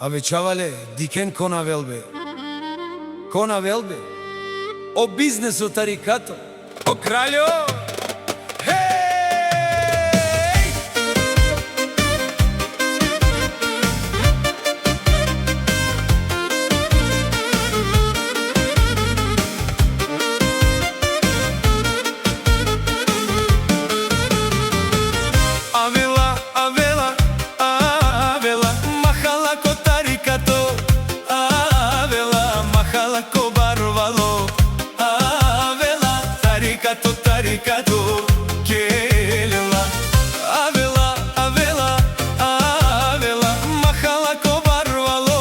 Ave çavale diken kona velbe. Kona velbe. O biznesu tarikato. O kraljo. Hej! Avela, avela, avela, mahala ko tarikato. Avela, mahala ko barvalo. Avela, tarikato, tarikato, kelela. Avela, avela, avela, mahala ko barvalo.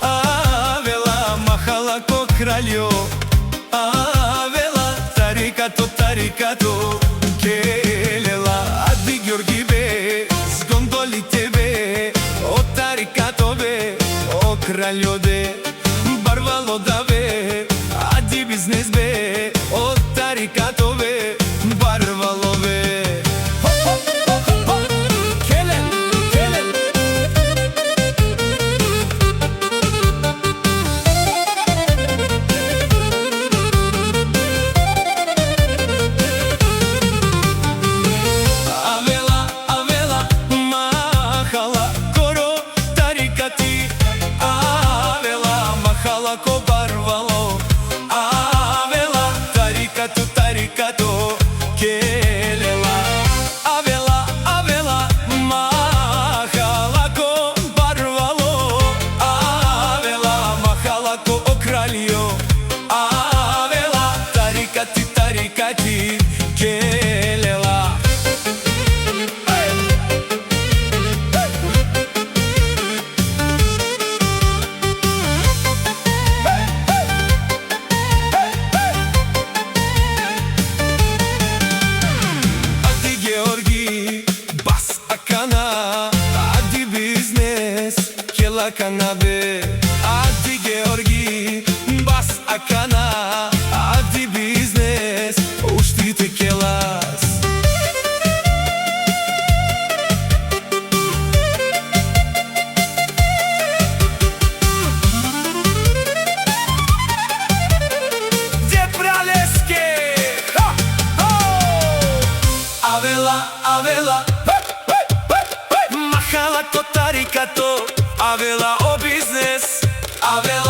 Avela, mahala ko kraljo. Avela, tarikato, tarikato, kelela. Adi Georgi be, zgondoli tebe. O tarikato be, o kraljo de. Barvalo da be, adi biznes be. O tarikato be, barvalo be. Hop, hop, hop, hop, kelen, kelen. Avela, avela, mahala koro tarikati. Avela, mahala ko barvalo. Avela, tarikato, tarikato, kelela. Avela, avela, mahala ko barvalo. Avela, mahala ko o kraljo. Avela, tarikati, tarikati, kelela. Adi Georgi, bas akana. Adi biznes, kela kanabe. Adi Georgi, bas akana. Adi biznes, uštite kelas. Dед Braleske, ha, ho! Avela, avela, mahala ko tarikato. Avela o biznes, avela